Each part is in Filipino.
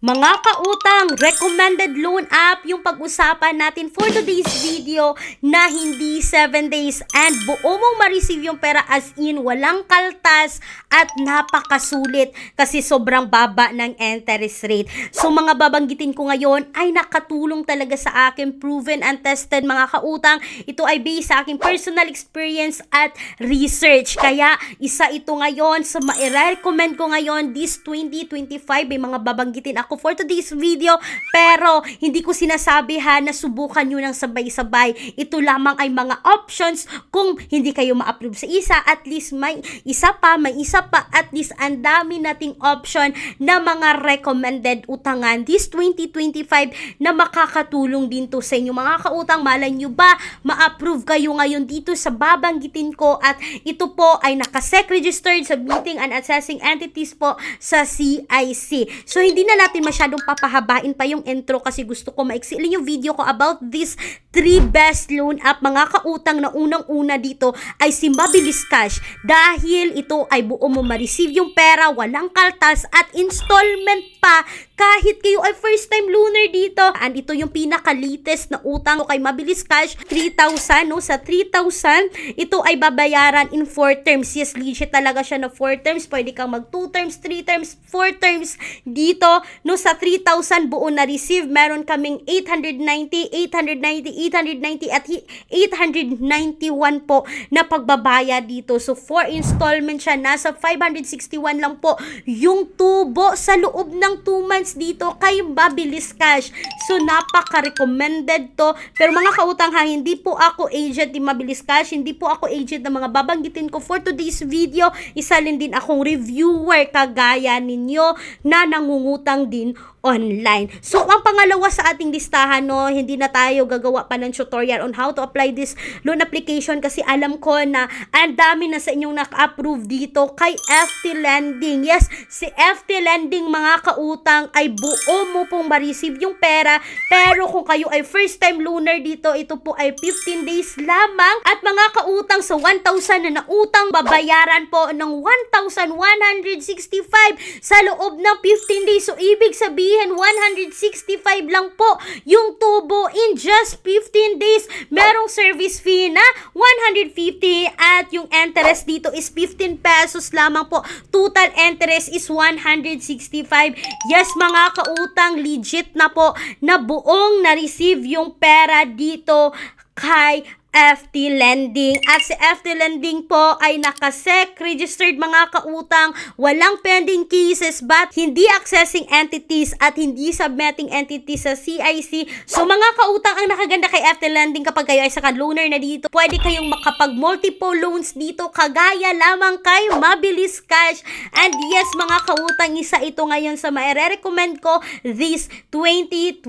Mga kautang, recommended loan app yung pag-usapan natin for today's video na hindi 7 days and buo mong ma-receive yung pera as in walang kaltas at napakasulit kasi sobrang baba ng interest rate. So mga babanggitin ko ngayon ay nakatulong talaga sa akin, proven and tested mga kautang. Ito ay based sa aking personal experience at research. Kaya isa ito ngayon sa ma-recommend ko ngayon this 2025. May mga babanggitin ako for today's video, pero hindi ko sinasabi na subukan nyo ng sabay-sabay. Ito lamang ay mga options kung hindi kayo ma-approve sa isa, at least may isa pa, at least ang dami nating option na mga recommended utangan this 2025 na makakatulong din to sa inyo mga kautang. Malay nyo ba ma-approve kayo ngayon dito sa babanggitin ko, at ito po ay naka-SEC registered submitting and assessing entities po sa CIC. So hindi na natin masyadong papahabain pa yung intro kasi gusto ko maiksilin yung video ko about this 3 best loan app mga kautang. Na unang-una dito ay si Mabilis Cash, dahil ito ay buo mo ma-receive yung pera, walang kaltas at installment pa kahit kayo ay first time loaner dito. And ito yung pinaka-latest na utang kay Mabilis Cash, 3,000 no. Sa 3,000 ito ay babayaran in 4 terms. Yes, legit talaga siya na 4 terms. Pwede kang mag 2 terms, 3 terms, 4 terms dito no. Sa 3,000 buo na receive, meron kaming 890 at 891 po na pagbabaya dito. So 4 installment siya, nasa 561 lang po yung tubo sa loob ng 2 months dito kay Mabilis Cash. So napaka-recommended to. Pero mga kautang hindi po ako agent ni Mabilis Cash, hindi po ako agent ng mga babanggitin ko for today's video. Isa din akong reviewer kagaya ninyo na nangungutang din online. So, ang pangalawa sa ating listahan, no, hindi na tayo gagawa pa ng tutorial on how to apply this loan application kasi alam ko na ang dami na sa inyong naka-approve dito kay FT Lending. Yes, si FT Lending mga kautang ay buo mo pong ma-receive yung pera, pero kung kayo ay first time loaner dito, ito po ay 15 days lamang, at mga kautang sa 1,000 na nautang, babayaran po ng 1,165 sa loob ng 15 days. So, ibig sabihin 165 lang po yung tubo in just 15 days. Merong service fee na 150 at yung interest dito is 15 pesos lamang po. Total interest is 165. Yes mga kautang, legit na po na buong na-receive yung pera dito kay FT Lending. At si FT Lending po ay naka-SEC registered mga kautang, walang pending cases but hindi accessing entities at hindi submitting entities sa CIC. So mga kautang, ang nakaganda kay FT Lending, kapag kayo ay saka loaner na dito, pwede kayong makapag multiple loans dito kagaya lamang kay Mabilis Cash. And yes mga kautang, isa ito ngayon sa mai-recommend ko this 2025.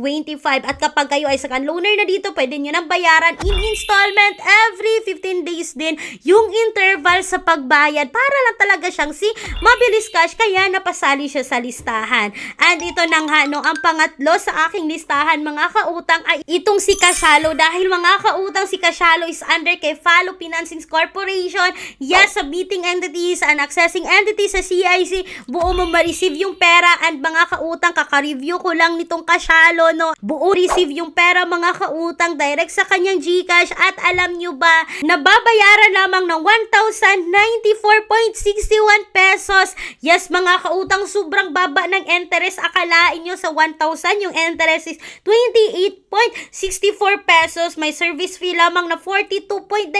At kapag kayo ay saka loaner na dito, pwede nyo nang bayaran in installment every 15 days din yung interval sa pagbayad. Para lang talaga siyang si Mabilis Cash, kaya napasali siya sa listahan. And ito nang ang pangatlo sa aking listahan mga kautang ay itong si Cashalo, dahil mga kautang si Cashalo is under kay Follow Financing Corporation. Yes, submitting entities and accessing entities sa CIC, buo mo ma-receive yung pera. And mga kautang, kaka-review ko lang nitong Cashalo, no, buo receive yung pera mga kautang direct sa kanyang GCash. At alam nyo ba, nababayaran lamang ng 1,094.61 pesos. Yes mga kautang, sobrang baba ng interest. Akalain nyo sa 1,000 yung interest is 28.64 pesos. May service fee lamang na 42.97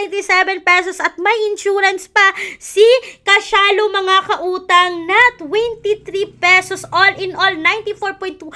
pesos at may insurance pa si Cashalo mga kautang na 23 pesos. All in all, 94.61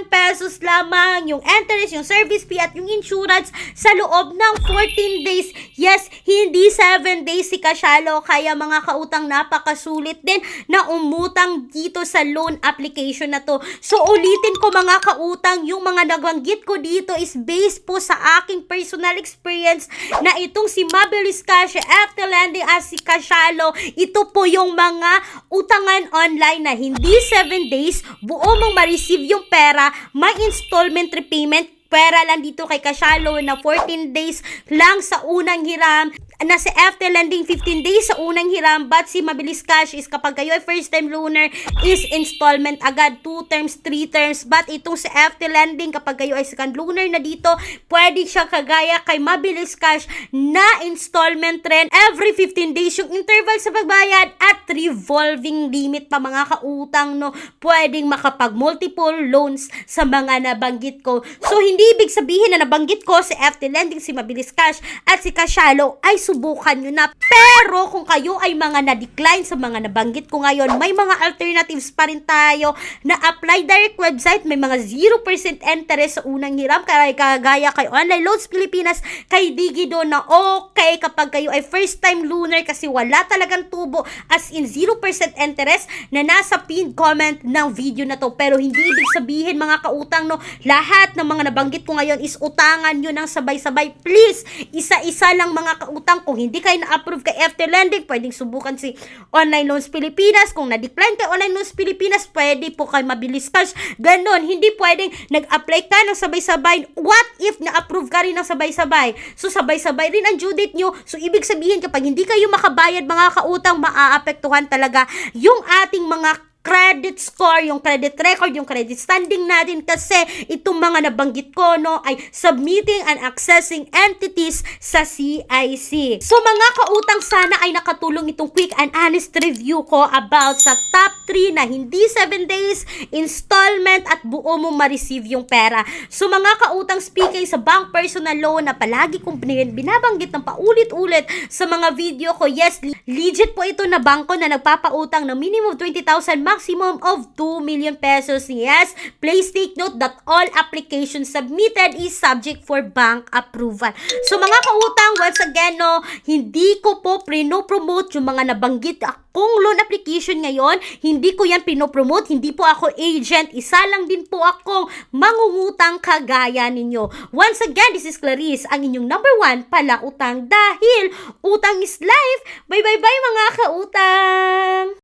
pesos lamang yung interest, yung service fee at yung insurance sa loob ng 14 days. Yes, hindi 7 days si Cashalo, kaya mga kautang napakasulit din na umutang dito sa loan application na to. So ulitin ko mga kautang, yung mga nabanggit ko dito is based po sa aking personal experience na itong si Mabilis Cash, FT Lending as si Cashalo, ito po yung mga utangan online na hindi 7 days, buo mong ma-receive yung pera, may installment repayment. Pera lang dito kay Cashalo na 14 days lang sa unang hiram. na si FT Lending 15 days sa unang hiram, but si Mabilis Cash is kapag kayo ay first time loaner is installment agad, 2 terms, 3 terms. But itong si FT Lending kapag kayo ay second loaner na dito, pwede siya kagaya kay Mabilis Cash na installment rin every 15 days yung interval sa pagbayad at revolving limit pa mga kautang, no, pwedeng makapag multiple loans sa mga nabanggit ko. So hindi ibig sabihin na nabanggit ko si FT Lending, si Mabilis Cash at si Cashalo ay subukan nyo na. Pero kung kayo ay mga na-decline sa mga nabanggit ko ngayon, may mga alternatives pa rin tayo na apply direct website, may mga 0% interest sa unang hiram kagaya kay Online Loans Pilipinas, kay Digido na okay kapag kayo ay first time loaner kasi wala talagang tubo, as in 0% interest na nasa pinned comment ng video na to. Pero hindi ibig sabihin mga kautang, no, lahat ng mga nabanggit ko ngayon is utangan nyo ng sabay-sabay. Please, isa-isa lang mga kautang. Kung hindi kayo na-approve kay FT Lending, pwedeng subukan si Online Loans Pilipinas. Kung na-decline kay Online Loans Pilipinas, pwede po kay Mabilis Cash. Ganon, hindi pwedeng nag-apply ka ng sabay-sabay. What if na-approve ka rin ng sabay-sabay? So, sabay-sabay rin ang due date nyo. So, ibig sabihin, kapag hindi kayo makabayad mga kautang, maaapektuhan talaga yung ating mga credit score, yung credit record, yung credit standing natin kasi itong mga nabanggit ko, no, ay submitting and accessing entities sa CIC. So mga kautang, sana ay nakatulong itong quick and honest review ko about sa top 3 na hindi 7 days installment at buo mo ma-receive yung pera. So mga kautang, speaking sa bank personal loan na palagi kong binabanggit ng paulit-ulit sa mga video ko, yes, legit po ito na bangko na nagpapautang ng minimum 20,000, maximum of 2 million pesos. Yes, please take note that all applications submitted is subject for bank approval. So mga kautang, once again, no, hindi ko po pinopromote yung mga nabanggit akong loan application ngayon. Hindi ko yan pinopromote, hindi po ako agent, isa lang din po akong mangungutang kagaya ninyo. Once again, this is Clarice, ang inyong number 1 pala utang, dahil utang is life. Bye bye bye mga kautang!